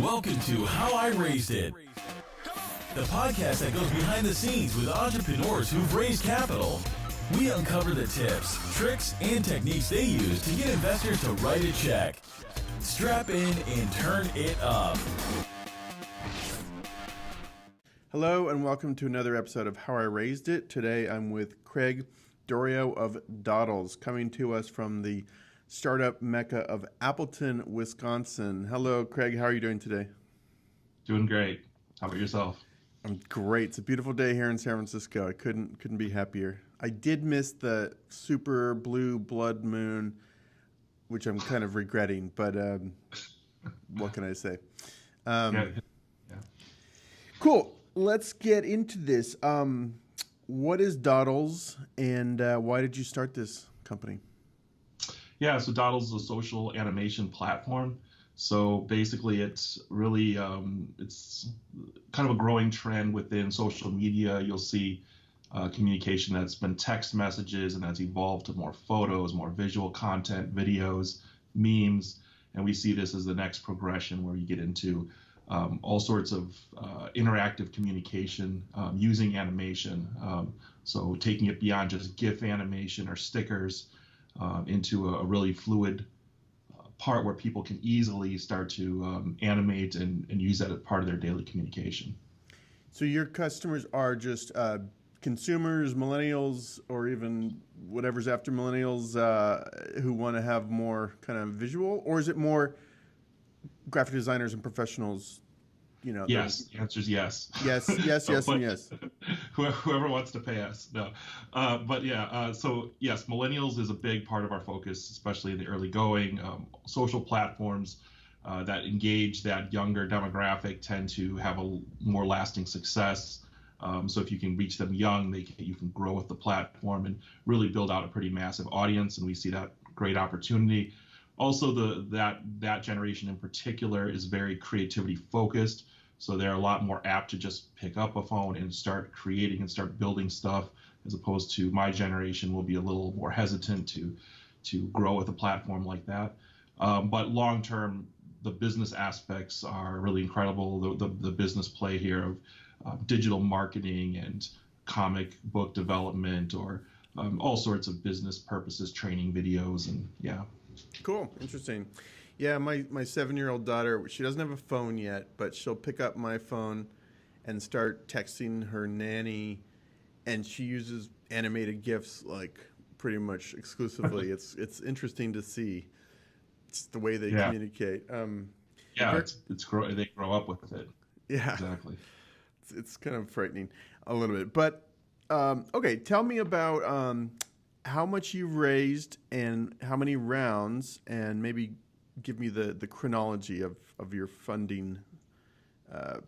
Welcome to How I Raised It, the podcast that goes behind the scenes with entrepreneurs who've raised capital. We uncover the tips, tricks, and techniques they use to get investors to write a check. Strap in and turn it up. Hello and welcome to another episode of How I Raised It. Today I'm with Craig Doriot of Dodls, coming to us from the startup mecca of Appleton, Wisconsin. Hello, Craig. How are you doing today? Doing great. How about yourself? I'm great. It's a beautiful day here in San Francisco. I couldn't be happier. I did miss the super blue blood moon, which I'm kind of regretting, but what can I say? Yeah. Cool. Let's get into this. What is Dodls, and why did you start this company? Yeah, so Dodls is a social animation platform. So basically, it's really it's kind of a growing trend within social media. You'll see communication that's been text messages and that's evolved to more photos, more visual content, videos, memes, and we see this as the next progression where you get into all sorts of interactive communication using animation. So taking it beyond just GIF animation or stickers into a really fluid part where people can easily start to animate and use that as part of their daily communication. So your customers are just consumers, millennials, or even whatever's after millennials who want to have more kind of visual, or is it more graphic designers and professionals? You know. Yes, the answer is yes. Yes, and yes. Whoever wants to pay us, no. But yeah, so yes, millennials is a big part of our focus, especially in the early going. Social platforms that engage that younger demographic tend to have a more lasting success. So if you can reach them young, you can grow with the platform and really build out a pretty massive audience, and we see that great opportunity. Also, that generation in particular is very creativity focused, so they're a lot more apt to just pick up a phone and start creating and start building stuff, as opposed to my generation will be a little more hesitant to grow with a platform like that. But long term, the business aspects are really incredible. The business play here of digital marketing and comic book development, or all sorts of business purposes, training videos, and yeah. Cool. Interesting. Yeah, my 7-year-old daughter, she doesn't have a phone yet, but she'll pick up my phone and start texting her nanny, and she uses animated GIFs like pretty much exclusively. It's interesting to see. It's the way they communicate. They grow up with it. Yeah. Exactly. It's kind of frightening a little bit. But okay, tell me about how much you've raised and how many rounds, and maybe give me the chronology of your funding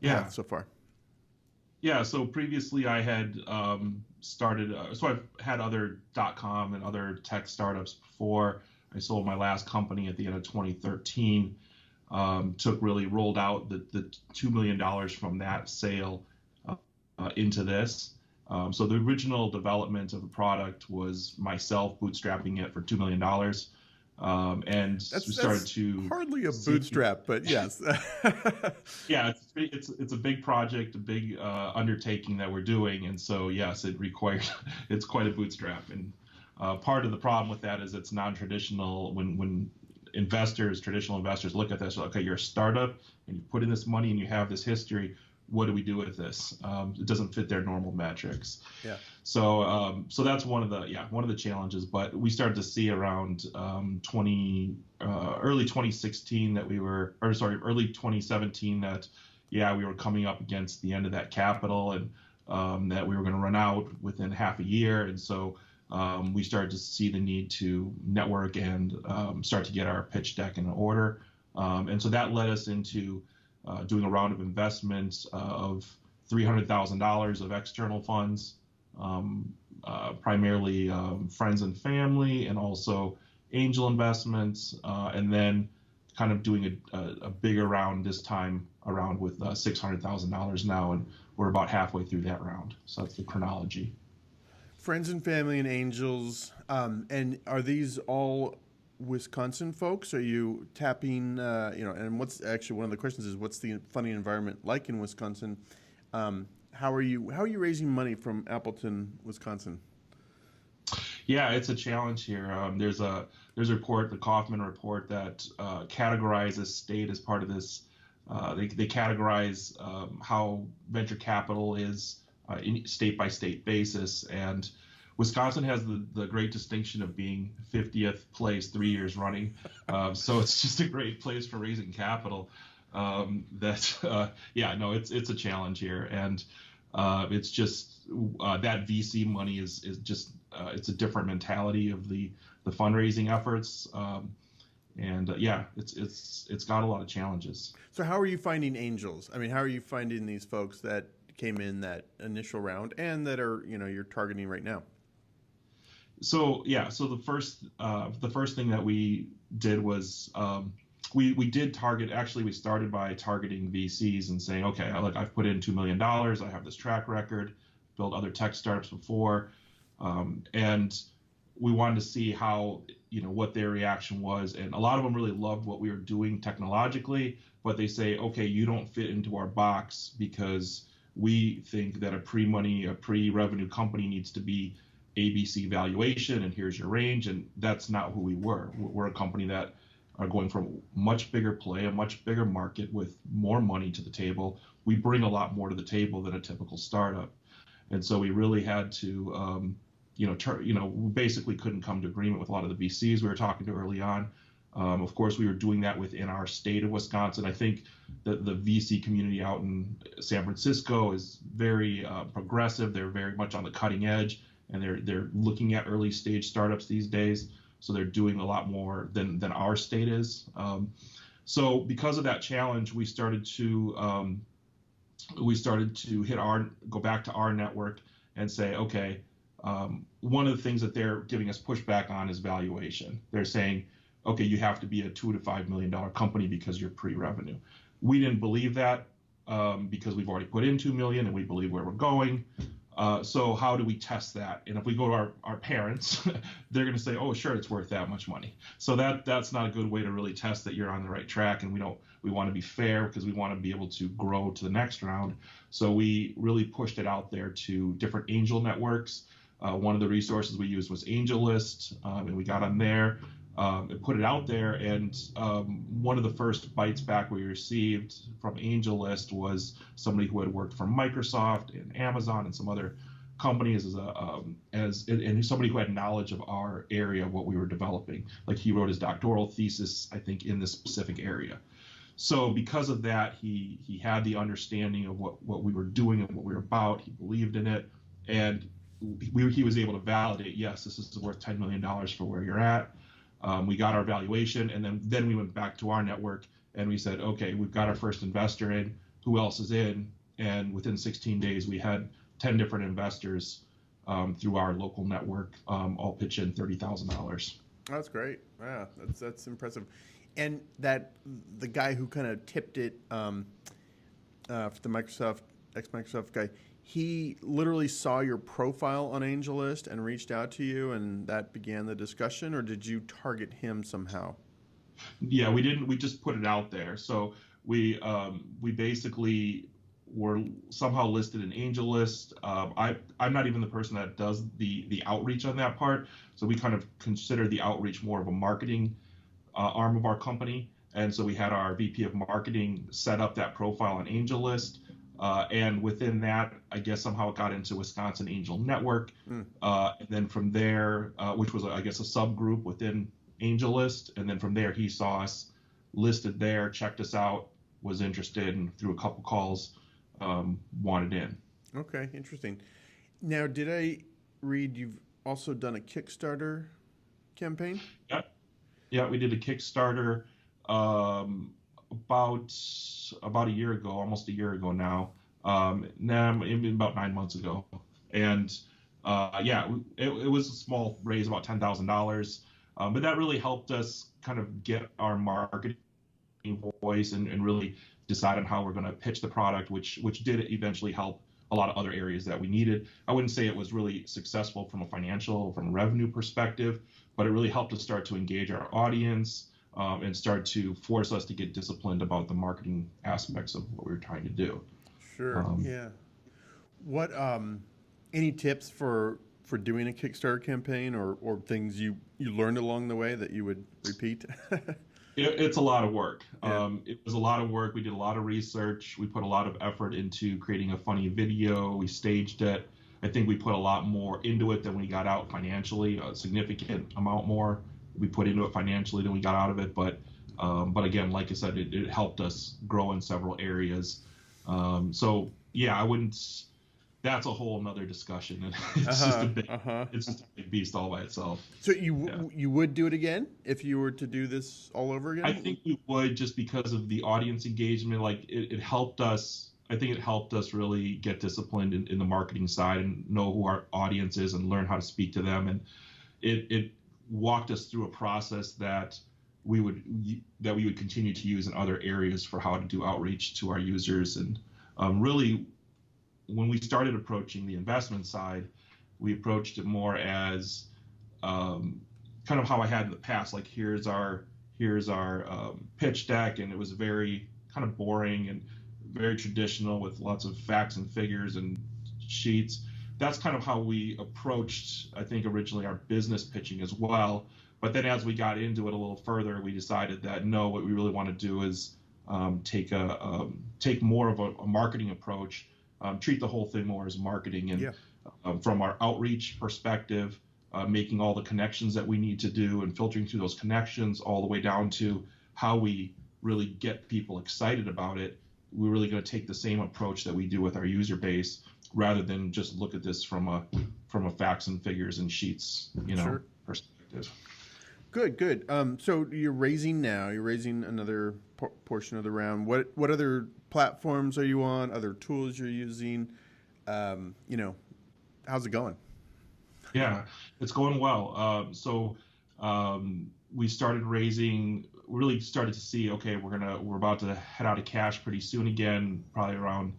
path so far. Yeah, so previously I had started, so I've had other .com and other tech startups before. I sold my last company at the end of 2013. Rolled out the $2 million from that sale into this. So the original development of the product was myself bootstrapping it for $2 million. And we started to hardly a bootstrap, but yes. Yeah, it's a big project, a big undertaking that we're doing. And so, yes, it's quite a bootstrap. And part of the problem with that is it's non-traditional. When traditional investors look at this, okay, you're a startup and you put in this money and you have this history. What do we do with this? It doesn't fit their normal metrics. Yeah. So that's one of the challenges. But we started to see around early 2016 early 2017 that we were coming up against the end of that capital, and that we were going to run out within half a year. And so we started to see the need to network and start to get our pitch deck in order. And so that led us into doing a round of investments of $300,000 of external funds, primarily friends and family, and also angel investments, and then kind of doing a bigger round this time around with $600,000 now, and we're about halfway through that round. So that's the chronology. Friends and family and angels, and are these all Wisconsin folks? Are you tapping, and what's actually one of the questions is, what's the funding environment like in Wisconsin? How are you raising money from Appleton, Wisconsin? Yeah, it's a challenge here. There's a report, the Kaufman report, that categorizes state as part of this. They categorize how venture capital is in state by state basis, and Wisconsin has the great distinction of being 50th place 3 years running. So it's just a great place for raising capital. It's a challenge here, and it's just that VC money is just it's a different mentality of the fundraising efforts, it's got a lot of challenges. So how are you finding angels? I mean, how are you finding these folks that came in that initial round and that are you're targeting right now? So the first thing that we did was we did target. Actually, we started by targeting VCs and saying, okay, I've put in $2 million. I have this track record, built other tech startups before, and we wanted to see how what their reaction was. And a lot of them really loved what we were doing technologically, but they say, okay, you don't fit into our box because we think that a pre-revenue company needs to be ABC valuation, and here's your range. And that's not who we were. We're a company that are going from a much bigger play, a much bigger market with more money to the table. We bring a lot more to the table than a typical startup. And so we really had to, we basically couldn't come to agreement with a lot of the VCs we were talking to early on. Of course, we were doing that within our state of Wisconsin. I think that the VC community out in San Francisco is very progressive. They're very much on the cutting edge, and they're looking at early stage startups these days. So they're doing a lot more than our state is. So because of that challenge, we started to go back to our network and say, okay, one of the things that they're giving us pushback on is valuation. They're saying, okay, you have to be a $2 to $5 million company because you're pre-revenue. We didn't believe that because we've already put in $2 million and we believe where we're going. So how do we test that? And if we go to our parents, they're going to say, oh, sure, it's worth that much money. So that's not a good way to really test that you're on the right track. And we want to be fair because we want to be able to grow to the next round. So we really pushed it out there to different angel networks. One of the resources we used was AngelList, and we got on there and put it out there. And one of the first bites back we received from AngelList was somebody who had worked for Microsoft and Amazon and some other companies and somebody who had knowledge of our area, what we were developing. Like, he wrote his doctoral thesis, I think, in this specific area. So because of that, he had the understanding of what we were doing and what we were about. He believed in it, and he was able to validate, yes, this is worth $10 million for where you're at. We got our valuation, and then we went back to our network and we said, okay, we've got our first investor in. Who else is in? And within 16 days, we had 10 different investors through our local network, all pitch in $30,000. That's great. Yeah, that's impressive. And that the guy who kind of tipped it, the ex-Microsoft guy, he literally saw your profile on AngelList and reached out to you, and that began the discussion, or did you target him somehow? Yeah, we didn't. We just put it out there. So we basically were somehow listed in AngelList. I'm not even the person that does the outreach on that part. So we kind of consider the outreach more of a marketing arm of our company. And so we had our VP of marketing set up that profile on AngelList. And within that, I guess somehow it got into Wisconsin Angel Network. And then from there, which was, I guess, a subgroup within AngelList. And then from there, he saw us listed there, checked us out, was interested, and through a couple calls, wanted in. Okay, interesting. Now, did I read you've also done a Kickstarter campaign? Yeah, we did a Kickstarter about a year ago, almost a year ago now. About 9 months ago. And it was a small raise, about $10,000. But that really helped us kind of get our marketing voice and really decide on how we're going to pitch the product, which did eventually help a lot of other areas that we needed. I wouldn't say it was really successful from a financial, from a revenue perspective, but it really helped us start to engage our audience and start to force us to get disciplined about the marketing aspects of what we were trying to do. Sure. Yeah. What any tips for doing a Kickstarter campaign or things you learned along the way that you would repeat? It's a lot of work. Yeah. It was a lot of work. We did a lot of research. We put a lot of effort into creating a funny video. We staged it. I think we put a lot more into it than we got out financially, a significant amount more we put into it financially than we got out of it. But again, like I said, it helped us grow in several areas. So yeah, I wouldn't. That's a whole nother discussion. It's just a big beast all by itself. So you would do it again if you were to do this all over again? I think we would, just because of the audience engagement. Like it helped us. I think it helped us really get disciplined in the marketing side and know who our audience is and learn how to speak to them. And it walked us through a process that we would continue to use in other areas for how to do outreach to our users. And really, when we started approaching the investment side, we approached it more as kind of how I had in the past. Like here's our pitch deck, and it was very kind of boring and very traditional with lots of facts and figures and sheets. That's kind of how we approached, I think, originally our business pitching as well. But then as we got into it a little further, we decided that no, what we really want to do is take more of a marketing approach. Treat the whole thing more as marketing, and from our outreach perspective, making all the connections that we need to do and filtering through those connections all the way down to how we really get people excited about it. We're really going to take the same approach that we do with our user base, rather than just look at this from a facts and figures and sheets, Sure. perspective. Good. So you're raising now. You're raising another portion of the round. What other platforms are you on? Other tools you're using? How's it going? Yeah, it's going well. We started raising. Really started to see. Okay, we're about to head out of cash pretty soon again. Probably around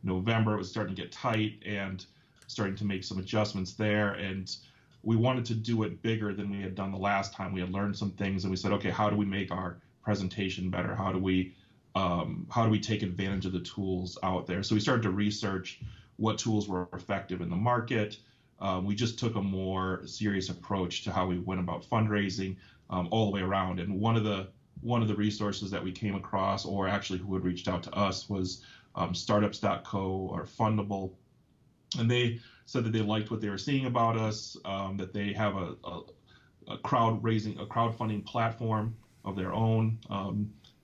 November. It was starting to get tight and starting to make some adjustments there. And we wanted to do it bigger than we had done the last time. We had learned some things, and we said, okay, how do we make our presentation better? How do we take advantage of the tools out there? So we started to research what tools were effective in the market. We just took a more serious approach to how we went about fundraising all the way around. And one of the resources that we came across, or actually who had reached out to us, was startups.co or Fundable. And they said that they liked what they were seeing about us, that they have a crowdfunding platform of their own,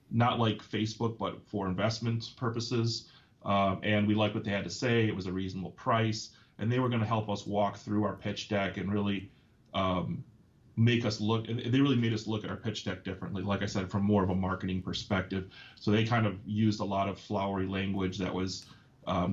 not like Facebook, but for investment purposes. And we liked what they had to say. It was a reasonable price, and they were going to help us walk through our pitch deck and really make us look. And they really made us look at our pitch deck differently, like I said, from more of a marketing perspective. So they kind of used a lot of flowery language that was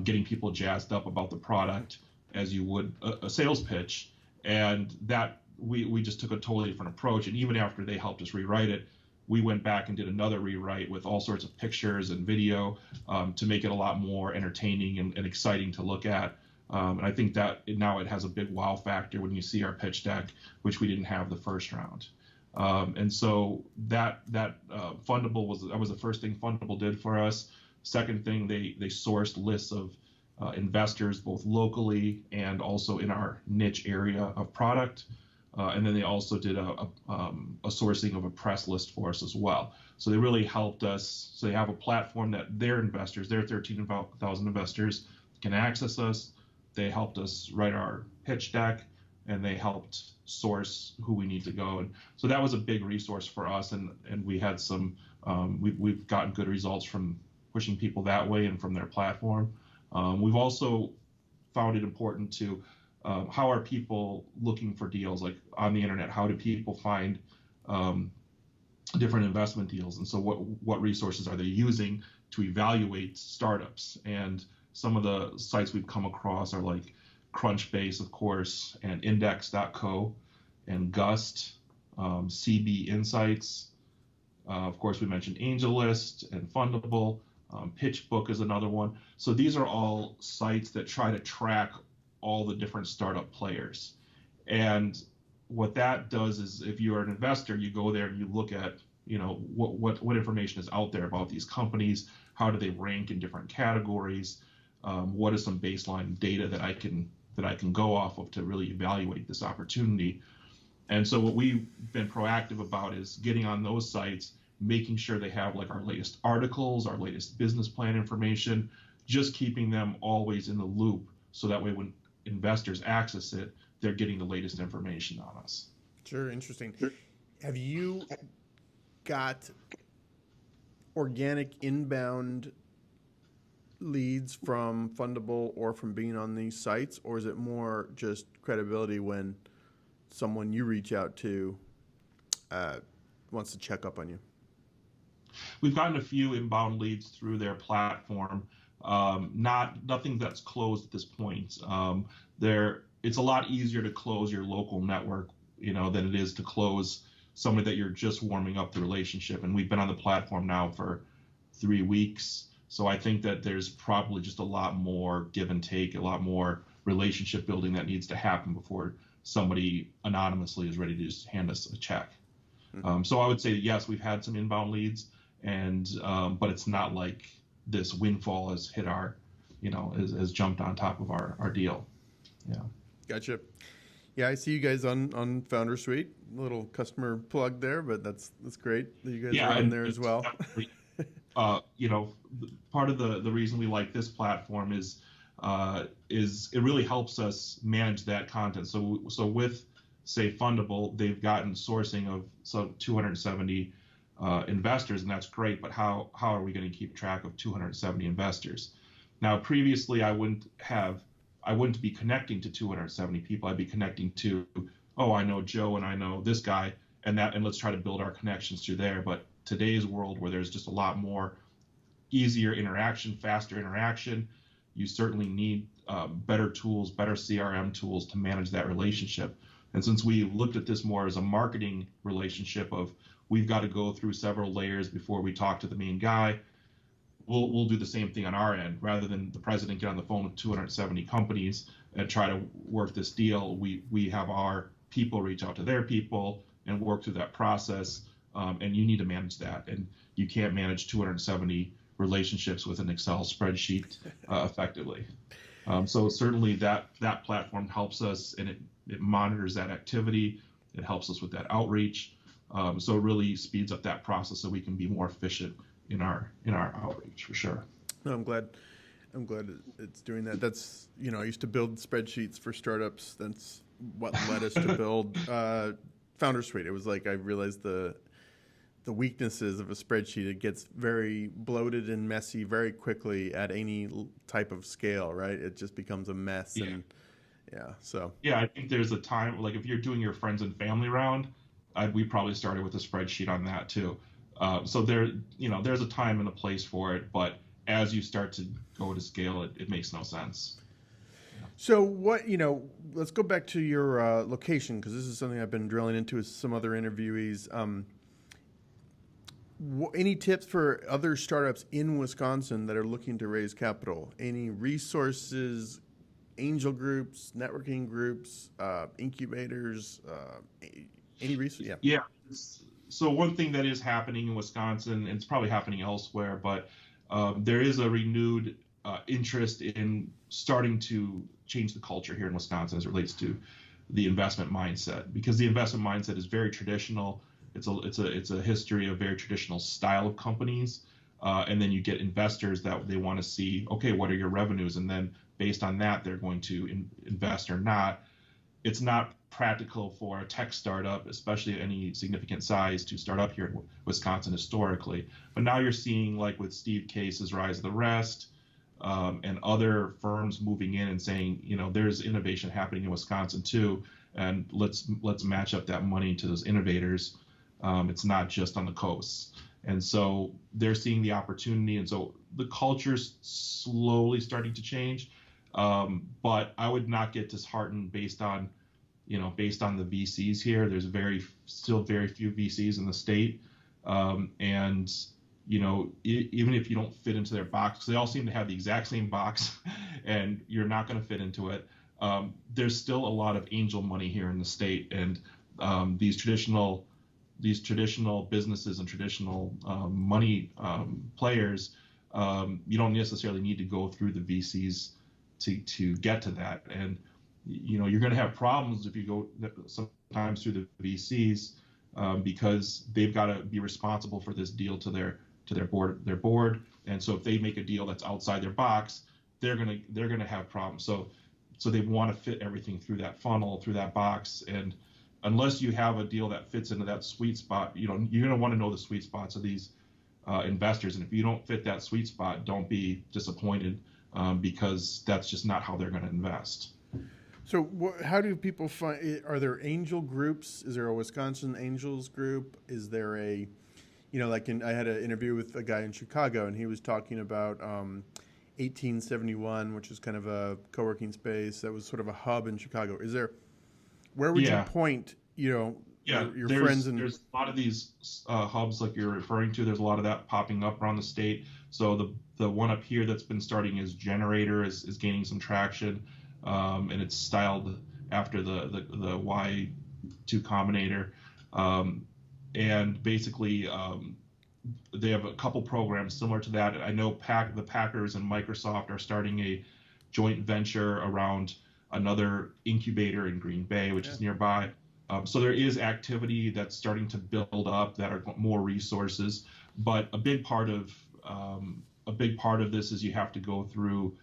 getting people jazzed up about the product, as you would a sales pitch. And that we just took a totally different approach. And even after they helped us rewrite it, we went back and did another rewrite with all sorts of pictures and video to make it a lot more entertaining and exciting to look at. And I think that now it has a big wow factor when you see our pitch deck, which we didn't have the first round. And so that Fundable was the first thing Fundable did for us. Second thing, they sourced lists of investors both locally and also in our niche area of product. And then they also did a sourcing of a press list for us as well. So they really helped us. So they have a platform that their investors, their 13,000 investors, can access us. They helped us write our pitch deck, and they helped source who we need to go. And so that was a big resource for us. And we had some, we've gotten good results from pushing people that way and from their platform. We've also found it important to how are people looking for deals, like on the internet? How do people find different investment deals? And so what resources are they using to evaluate startups? And some of the sites we've come across are like Crunchbase, of course, and Index.co, and Gust, CB Insights. Of course, we mentioned AngelList and Fundable. PitchBook is another one. So these are all sites that try to track all the different startup players. And what that does is, if you're an investor, you go there and you look at, what information is out there about these companies, how do they rank in different categories, what is some baseline data that I can go off of to really evaluate this opportunity. And so what we've been proactive about is getting on those sites, making sure they have like our latest articles, our latest business plan information, just keeping them always in the loop, so that way when investors access it, they're getting the latest information on us. Sure, interesting. Have you got organic inbound leads from Fundable or from being on these sites, or is it more just credibility when someone you reach out to wants to check up on you? We've gotten a few inbound leads through their platform. Nothing that's closed at this point. It's a lot easier to close your local network, than it is to close somebody that you're just warming up the relationship. And we've been on the platform now for 3 weeks. So I think that there's probably just a lot more give and take, a lot more relationship building that needs to happen before somebody anonymously is ready to just hand us a check. Mm-hmm. So I would say, yes, we've had some inbound leads, but it's not like this windfall has hit has jumped on top of our deal. Yeah. Gotcha. Yeah, I see you guys on Founder Suite. A little customer plug there, but that's great that you guys are on there as well. Part of the reason we like this platform is it really helps us manage that content. So with, say, Fundable, they've gotten sourcing of 270 investors, and that's great. But how are we going to keep track of 270 investors? Now, previously, I wouldn't be connecting to 270 people. I'd be connecting to, I know Joe and I know this guy, and let's try to build our connections through there. But today's world, where there's just a lot more easier interaction, faster interaction, you certainly need better tools, better CRM tools to manage that relationship. And since we looked at this more as a marketing relationship of, we've got to go through several layers before we talk to the main guy, we'll do the same thing on our end. Rather than the president get on the phone with 270 companies and try to work this deal, we have our people reach out to their people and work through that process. And you need to manage that. And you can't manage 270 relationships with an Excel spreadsheet effectively. So certainly that platform helps us, and it monitors that activity. It helps us with that outreach. So it really speeds up that process so we can be more efficient in our outreach, for sure. No, I'm glad it's doing that. That's, I used to build spreadsheets for startups. That's what led us to build Founder Suite. It was like I realized the weaknesses of a spreadsheet. It gets very bloated and messy very quickly at any type of scale, right? It just becomes a mess. Yeah. I think there's a time, like if you're doing your friends and family round, we probably started with a spreadsheet on that too. So there's a time and a place for it, but as you start to go to scale, it makes no sense. Yeah. So let's go back to your location, because this is something I've been drilling into with some other interviewees. Any tips for other startups in Wisconsin that are looking to raise capital? Any resources, angel groups, networking groups, incubators, any resources? Yeah. So one thing that is happening in Wisconsin, and it's probably happening elsewhere, but there is a renewed interest in starting to change the culture here in Wisconsin as it relates to the investment mindset, because the investment mindset is very traditional. It's a history of very traditional style of companies, and then you get investors that they want to see, okay, what are your revenues, and then based on that they're going to invest or not. It's not practical for a tech startup, especially any significant size, to start up here in Wisconsin historically. But now you're seeing, like with Steve Case's Rise of the Rest, and other firms moving in and saying, there's innovation happening in Wisconsin too, and let's match up that money to those innovators. It's not just on the coast. And so they're seeing the opportunity, and so the culture's slowly starting to change. But I would not get disheartened based on the VCs here. There's still very few VCs in the state. And even if you don't fit into their box, 'cause they all seem to have the exact same box, and you're not going to fit into it. There's still a lot of angel money here in the state, and these traditional businesses and traditional money players, you don't necessarily need to go through the VCs to get to that. And you're going to have problems if you go sometimes through the VCs, because they've got to be responsible for this deal to their board. And so if they make a deal that's outside their box, they're gonna have problems. So they want to fit everything through that funnel, through that box. And unless you have a deal that fits into that sweet spot, you're going to want to know the sweet spots of these investors. And if you don't fit that sweet spot, don't be disappointed, because that's just not how they're going to invest. So how do people find, are there angel groups? Is there a Wisconsin Angels group? Is there a, I had an interview with a guy in Chicago, and he was talking about 1871, which is kind of a co-working space that was sort of a hub in Chicago. Where would you point, your friends? There's a lot of these hubs like you're referring to. There's a lot of that popping up around the state. So the one up here that's been starting is Generator is gaining some traction, and it's styled after the Y2 Combinator, and basically they have a couple programs similar to that. I know the Packers and Microsoft are starting a joint venture around another incubator in Green Bay, which is nearby. So there is activity that's starting to build up that are more resources. But a big part of this is you have to go through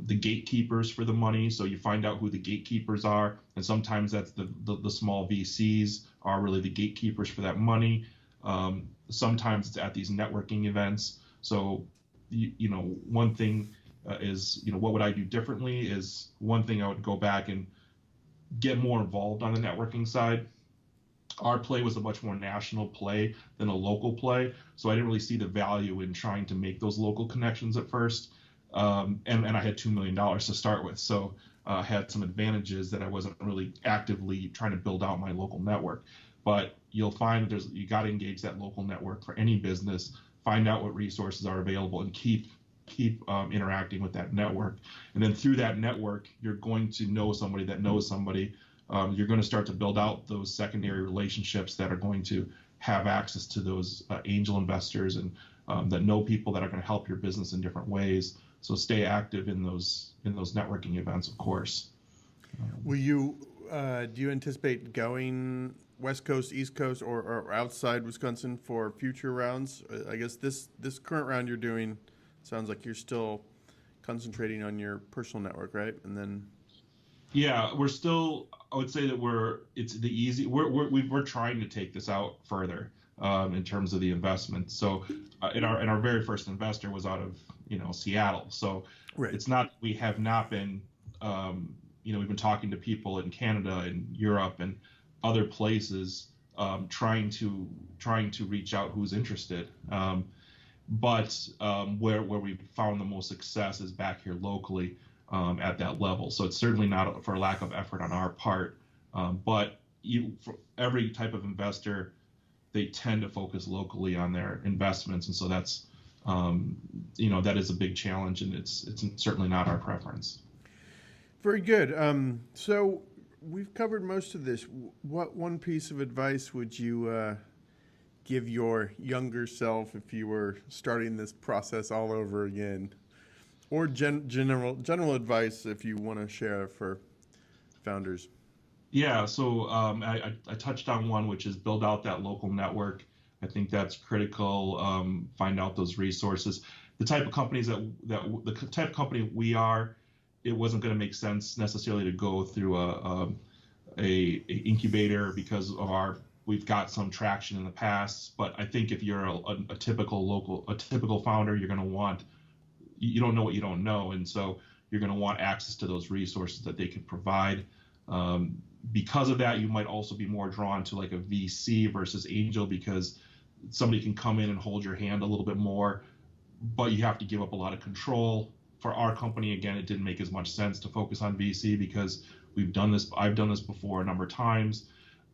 the gatekeepers for the money. So you find out who the gatekeepers are, and sometimes that's the small VCs are really the gatekeepers for that money. Sometimes it's at these networking events. So one thing is, what would I do differently is one thing I would go back and get more involved on the networking side. Our play was a much more national play than a local play, so I didn't really see the value in trying to make those local connections at first. And I had $2 million to start with, so I had some advantages that I wasn't really actively trying to build out my local network. But you'll find you got to engage that local network for any business, find out what resources are available, and keep interacting with that network. And then through that network, you're going to know somebody that knows somebody. You're going to start to build out those secondary relationships that are going to have access to those angel investors, and that know people that are going to help your business in different ways. So stay active in those networking events, of course. Do you anticipate going West Coast, East Coast, or outside Wisconsin for future rounds? I guess this current round you're doing sounds like you're still concentrating on your personal network, right? And then we're still. I would say that we're trying to take this out further in terms of the investment. So in our very first investor was out of Seattle. So It's not, we have not been we've been talking to people in Canada and Europe and other places, trying to reach out who's interested. But where we've found the most success is back here locally, at that level. So it's certainly not for lack of effort on our part. But for every type of investor, they tend to focus locally on their investments, and so that's that is a big challenge, and it's certainly not our preference. Very good. So we've covered most of this. What one piece of advice would you give your younger self if you were starting this process all over again? Or general advice if you want to share for founders? Yeah, so I touched on one, which is build out that local network. I think that's critical. Find out those resources. The type of companies the type of company we are, it wasn't going to make sense necessarily to go through a incubator because of we've got some traction in the past. But I think if you're a typical founder, you're going to want, you don't know what you don't know, and so you're going to want access to those resources that they can provide. Because of that, you might also be more drawn to like a VC versus angel, because somebody can come in and hold your hand a little bit more, but you have to give up a lot of control. For our company, again, it didn't make as much sense to focus on VC because I've done this before a number of times.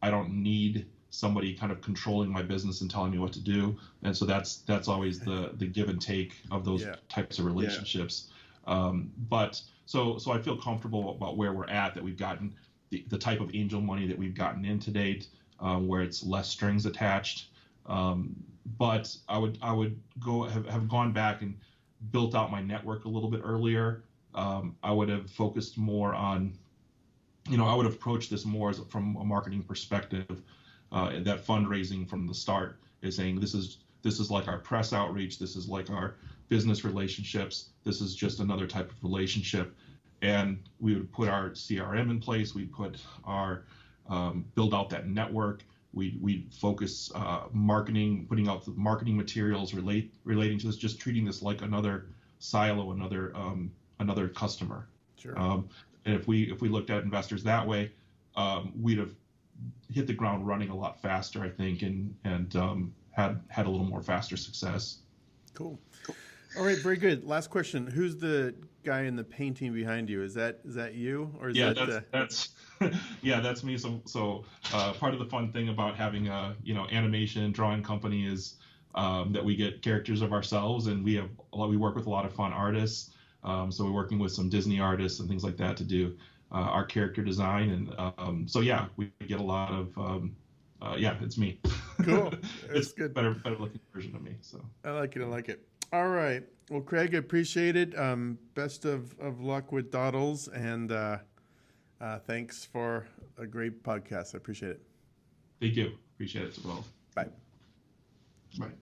I don't need somebody kind of controlling my business and telling me what to do. And so that's always the give and take of those types of relationships. But so I feel comfortable about where we're at, that we've gotten the type of angel money that we've gotten in to date, where it's less strings attached. But I would have gone back and built out my network a little bit earlier. I would have focused more on, I would have approached this more from a marketing perspective. That fundraising from the start is saying this is like our press outreach, this is like our business relationships, this is just another type of relationship. And we would put our CRM in place, we put our build out that network, we focus marketing, putting out the marketing materials relating to this, just treating this like another silo, another customer. Sure. And if we looked at investors that way, we'd have hit the ground running a lot faster, I think, and had a little more faster success. Cool. All right, very good. Last question: who's the guy in the painting behind you? Is that you, or is that's that's me. So part of the fun thing about having a animation drawing company is that we get characters of ourselves, and we work with a lot of fun artists. So we're working with some Disney artists and things like that to do our character design, and we get a lot of it's me. Cool. It's good. Better looking version of me. So I like it. All right. Well, Craig, I appreciate it. Best of luck with Dodls, and thanks for a great podcast. I appreciate it. Thank you. Appreciate it as well. Bye. Bye.